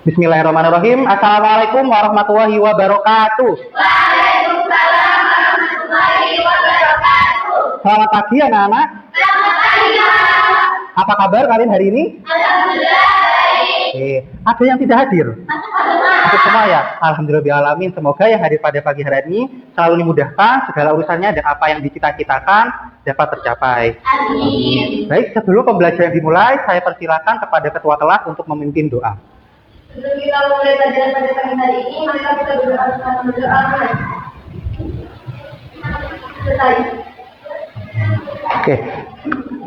Bismillahirrahmanirrahim. Assalamualaikum warahmatullahi wabarakatuh. Waalaikumsalam warahmatullahi wabarakatuh. Selamat pagi anak-anak. Selamat pagi, Pak. Apa kabar kalian hari ini? Alhamdulillah baik. Ada yang tidak hadir? Hadir semua ya? Alhamdulillahirrahmanirrahim. Semoga yang hadir pada pagi hari ini selalu dimudahkan segala urusannya dan apa yang dicita-citakan dapat tercapai. Amin. Baik, sebelum pembelajaran dimulai, saya persilakan kepada ketua kelas untuk memimpin doa. Sebelum kita mulai pelajaran pada pagi hari ini, mari kita berdoa bersama berdoa. Selesai. Oke.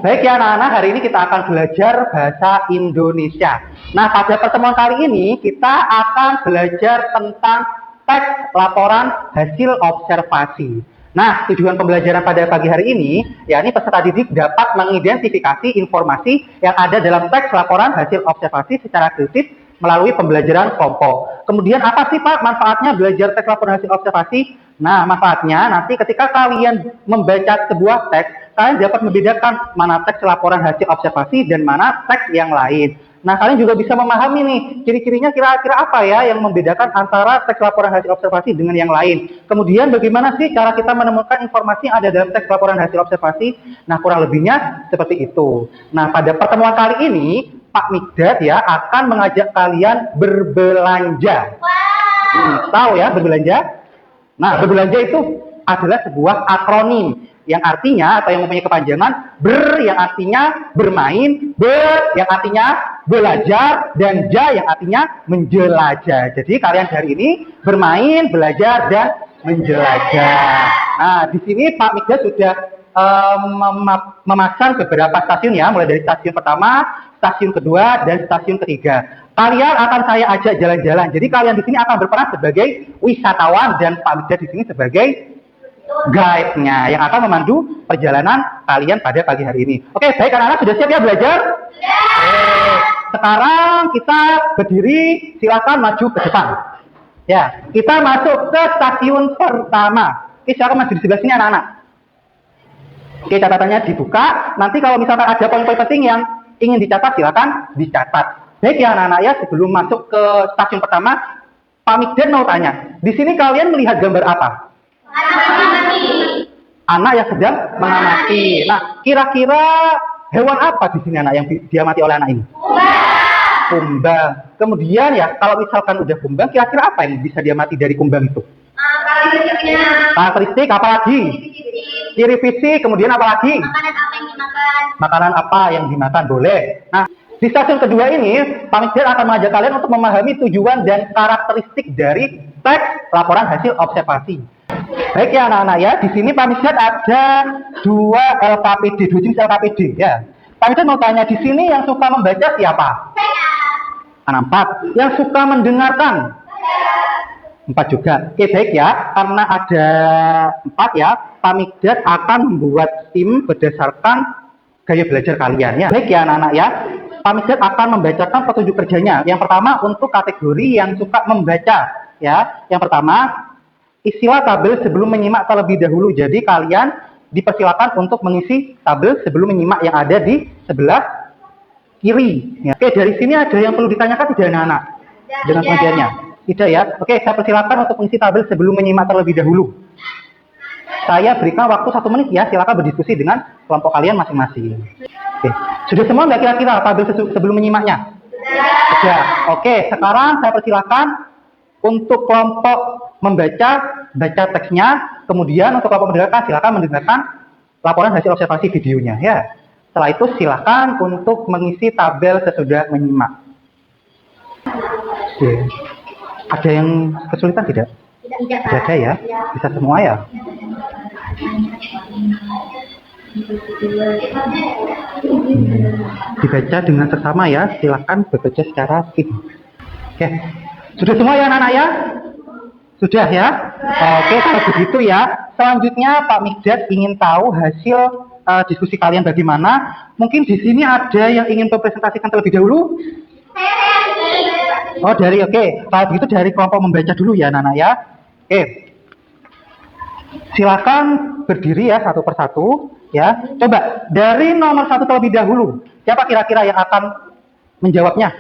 Baik ya anak-anak, hari ini kita akan belajar bahasa Indonesia. Nah, pada pertemuan kali ini kita akan belajar tentang teks laporan hasil observasi. Nah, tujuan pembelajaran pada pagi hari ini, yakni peserta didik dapat mengidentifikasi informasi yang ada dalam teks laporan hasil observasi secara kritis melalui pembelajaran kelompok. Kemudian apa sih Pak manfaatnya belajar teks laporan hasil observasi? Nah, manfaatnya nanti ketika kalian membaca sebuah teks, kalian dapat membedakan mana teks laporan hasil observasi dan mana teks yang lain. Nah, kalian juga bisa memahami nih, ciri-cirinya kira-kira apa ya yang membedakan antara teks laporan hasil observasi dengan yang lain. Kemudian bagaimana sih cara kita menemukan informasi yang ada dalam teks laporan hasil observasi? Nah, kurang lebihnya seperti itu. Nah, pada pertemuan kali ini, Pak Mikdad ya akan mengajak kalian berbelanja. Tahu ya berbelanja? Nah, berbelanja itu adalah sebuah akronim yang artinya atau yang mempunyai kepanjangan yang artinya bermain, yang artinya belajar, dan yang artinya menjelajah. Jadi kalian hari ini bermain, belajar, dan menjelajah. Nah, di sini Pak Mikdad sudah memasang beberapa stasiun ya, mulai dari stasiun pertama, stasiun kedua, dan stasiun ketiga. Kalian akan saya ajak jalan-jalan. Jadi kalian di sini akan berperan sebagai wisatawan dan Pak Mikdad di sini sebagai guide-nya yang akan memandu perjalanan kalian pada pagi hari ini. Oke, baik anak-anak sudah siap ya belajar? Sekarang kita berdiri, silakan maju ke depan. Ya, kita masuk ke stasiun pertama. Oke, silakan maju di sebelah sini anak-anak. Oke, catatannya dibuka. Nanti kalau misalkan ada poin-poin penting yang ingin dicatat, silakan dicatat. Baik ya anak-anak ya, sebelum masuk ke stasiun pertama, Pak Mikdad mau tanya, di sini kalian melihat gambar apa? Anak yang sedang mengamati. Nah, kira-kira hewan apa di sini anak yang diamati oleh anak ini? Kumbang. Kemudian ya, kalau misalkan udah kumbang, kira-kira apa yang bisa diamati dari kumbang itu? Karakteristik apa lagi? Ciri fisik, kemudian apa lagi? Makanan apa yang dimakan, boleh. Nah, di stasiun kedua ini, Pak Mikdad akan mengajak kalian untuk memahami tujuan dan karakteristik dari teks laporan hasil observasi. Baik ya anak-anak ya, di sini Pak Mikdad ada dua jenis LKPD ya. Pak Mikdad mau tanya, di sini yang suka membaca siapa? Anak 4. Yang suka mendengarkan? 4 juga. Oke, baik ya, karena ada 4 ya, Pak Mikdad akan membuat tim berdasarkan gaya belajar kalian ya. Baik ya anak-anak ya, Pak Mikdad akan membacakan petunjuk kerjanya. Yang pertama untuk kategori yang suka membaca ya. Yang pertama, isilah tabel sebelum menyimak terlebih dahulu. Jadi kalian dipersilakan untuk mengisi tabel sebelum menyimak yang ada di sebelah kiri. Ya. Oke, dari sini ada yang perlu ditanyakan tidak anak-anak? Dengan pengertiannya? Tidak ya. Oke, saya persilakan untuk mengisi tabel sebelum menyimak terlebih dahulu. Saya berikan waktu 1 menit ya. Silakan berdiskusi dengan kelompok kalian masing-masing. Oke. Sudah semua nggak kira-kira tabel sebelum menyimaknya? Sudah. Oke, sekarang saya persilakan untuk kelompok baca teksnya, kemudian untuk kelompok mendengarkan, silakan mendengarkan laporan hasil observasi videonya ya. Setelah itu silakan untuk mengisi tabel sesudah menyimak. Oke. Ada yang kesulitan tidak? Tidak ada ya? Bisa semua ya? Dibaca dengan seksama ya, silakan bekerja secara tim. Oke, sudah semua ya anak-anak ya? Sudah ya? Oke, kalau begitu ya, selanjutnya Pak Mikdad ingin tahu hasil diskusi kalian bagaimana. Mungkin di sini ada yang ingin mempresentasikan terlebih dahulu? Oh, kalau begitu dari kelompok membaca dulu ya anak-anak ya. Oke, silakan berdiri ya satu persatu ya. Coba dari nomor 1 terlebih dahulu, siapa kira-kira yang akan menjawabnya?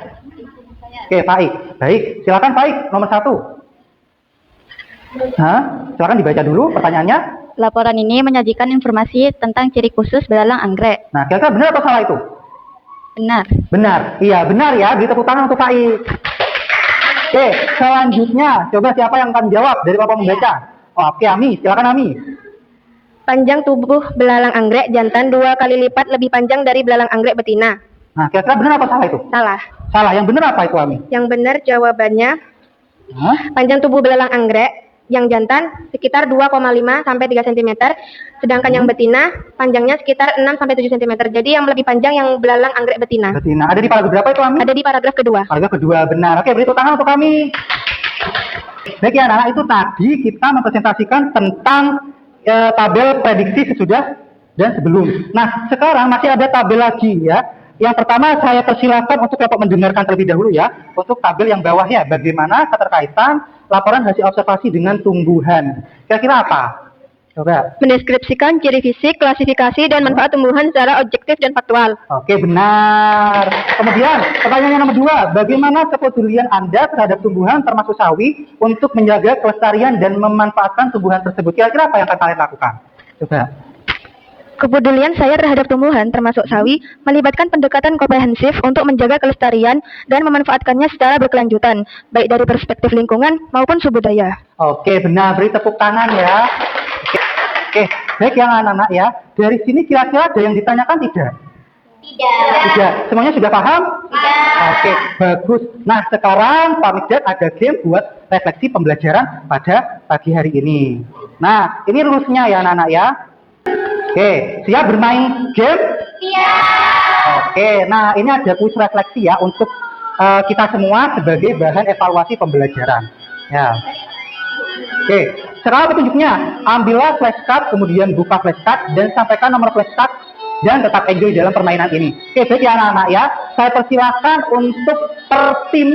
Oke, Faik. Baik, silakan Faik, nomor 1. Silakan dibaca dulu pertanyaannya. Laporan ini menyajikan informasi tentang ciri khusus belalang anggrek. Nah, kira-kira benar atau salah itu? Benar. Benar. Iya, benar ya. Beri tepuk tangan untuk Faik. Oke, selanjutnya coba siapa yang akan jawab dari Bapak membaca? Oh, oke, Ami, silakan Ami. Panjang tubuh belalang anggrek jantan 2 kali lipat lebih panjang dari belalang anggrek betina. Nah, kira-kira benar atau salah itu? Salah. Salah. Yang benar apa itu, Ami? Yang benar jawabannya panjang tubuh belalang anggrek yang jantan sekitar 2,5 sampai 3 cm, sedangkan yang betina panjangnya sekitar 6 sampai 7 cm. Jadi yang lebih panjang yang belalang anggrek betina. Betina. Ada di paragraf berapa itu, Ami? Ada di paragraf kedua. Paragraf kedua, benar. Oke, beri tepuk tangan untuk kami. Baik ya, anak-anak, itu tadi kita mempresentasikan tentang tabel prediksi sesudah dan sebelum. Nah, sekarang masih ada tabel lagi ya. Yang pertama saya persilakan untuk Bapak mendengarkan terlebih dahulu ya, untuk tabel yang bawahnya, bagaimana keterkaitan laporan hasil observasi dengan tumbuhan. Kira-kira apa? Coba. Mendeskripsikan ciri fisik, klasifikasi, dan manfaat tumbuhan secara objektif dan faktual. Oke, benar. Kemudian, pertanyaan yang nomor 2, bagaimana kepedulian Anda terhadap tumbuhan termasuk sawi untuk menjaga kelestarian dan memanfaatkan tumbuhan tersebut? Kira-kira apa yang akan kalian lakukan? Coba. Kepedulian saya terhadap tumbuhan termasuk sawi melibatkan pendekatan komprehensif untuk menjaga kelestarian dan memanfaatkannya secara berkelanjutan, baik dari perspektif lingkungan maupun sumber-daya. Oke, benar. Beri tepuk tangan ya. Oke, baik yang anak-anak ya. Dari sini kira-kira ada yang ditanyakan tidak? Tidak. Semuanya sudah paham? Tidak. Oke, bagus. Nah, sekarang Pak Mikdad ada game buat refleksi pembelajaran pada pagi hari ini. Nah, ini rulesnya ya anak-anak ya. Oke, siap bermain game? Siap. Oke, nah ini ada kuis refleksi ya untuk kita semua sebagai bahan evaluasi pembelajaran. Ya. Oke, sekarang petunjuknya, ambillah flashcard, kemudian buka flashcard dan sampaikan nomor flashcard dan tetap enjoy dalam permainan ini. Oke, baik ya anak-anak ya. Saya persilakan untuk per tim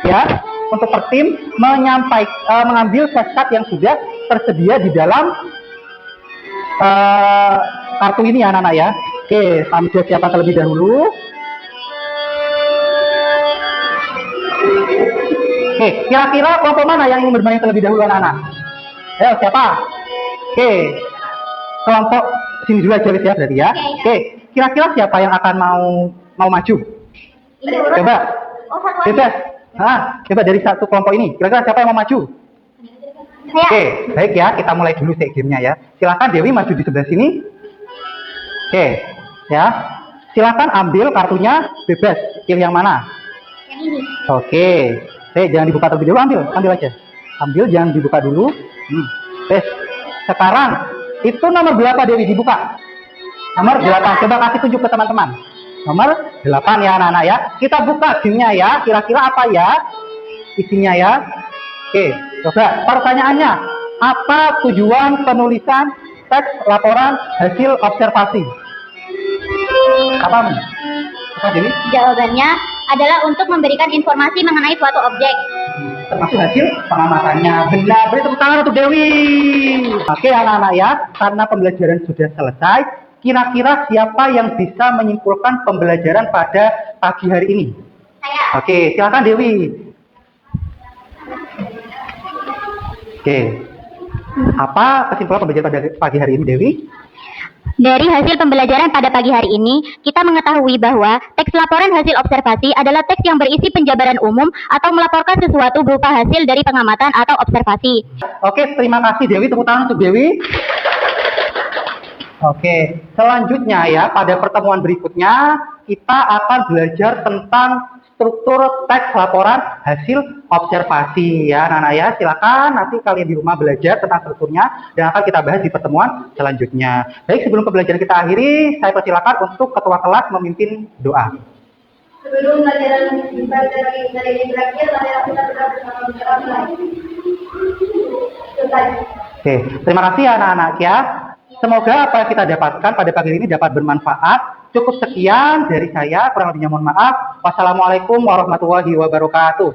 ya, untuk per tim mengambil flashcard yang sudah tersedia di dalam kartu ini ya anak-anak ya. Oke, kami sudah siapkan terlebih dahulu. Oke, kira-kira kelompok mana yang ingin bermain terlebih dahulu anak-anak? Ayo, siapa? Oke, kelompok sini dulu aja ya berarti ya. Oke, kira-kira siapa yang akan mau maju? Coba. Bebas. Coba dari satu kelompok ini. Kira-kira siapa yang mau maju? Oke, baik ya, kita mulai dulu gamenya ya. Silakan Dewi maju di sebelah sini. Oke, ya. Silakan ambil kartunya, bebas. Pilih yang mana? Yang ini. Oke. Jangan dibuka terlebih dulu, ambil aja. Ambil, jangan dibuka dulu. Sekarang itu nomor berapa Dewi dibuka? Nomor 8. Coba kasih tunjuk ke teman-teman. Nomor 8 ya anak-anak ya. Kita buka gamenya ya. Kira-kira apa ya isinya ya? Oke, coba pertanyaannya, apa tujuan penulisan teks laporan hasil observasi? Apa Dewi? Jawabannya adalah untuk memberikan informasi mengenai suatu objek. Termasuk hasil pengamatannya. Benar, beri tepuk tangan untuk Dewi. Oke anak-anak ya, karena pembelajaran sudah selesai, kira-kira siapa yang bisa menyimpulkan pembelajaran pada pagi hari ini? Saya. Oke, silakan Dewi. Oke, apa kesimpulan pembelajaran pada pagi hari ini, Dewi? Dari hasil pembelajaran pada pagi hari ini, kita mengetahui bahwa teks laporan hasil observasi adalah teks yang berisi penjabaran umum atau melaporkan sesuatu berupa hasil dari pengamatan atau observasi. Oke, terima kasih Dewi. Tepuk tangan untuk Dewi. Oke, selanjutnya ya, pada pertemuan berikutnya kita akan belajar tentang struktur teks laporan hasil observasi ya anak-anak ya. Silakan nanti kalian di rumah belajar tentang strukturnya dan akan kita bahas di pertemuan selanjutnya. Baik, sebelum pembelajaran kita akhiri, saya persilakan untuk ketua kelas memimpin doa. Sebelum pelajaran dari ini berakhir, marilah kita berdoa bersama-sama. Selesai. Oke, terima kasih anak-anak ya. Semoga apa yang kita dapatkan pada pagi ini dapat bermanfaat. Cukup sekian dari saya, kurang lebihnya mohon maaf. Wassalamualaikum warahmatullahi wabarakatuh.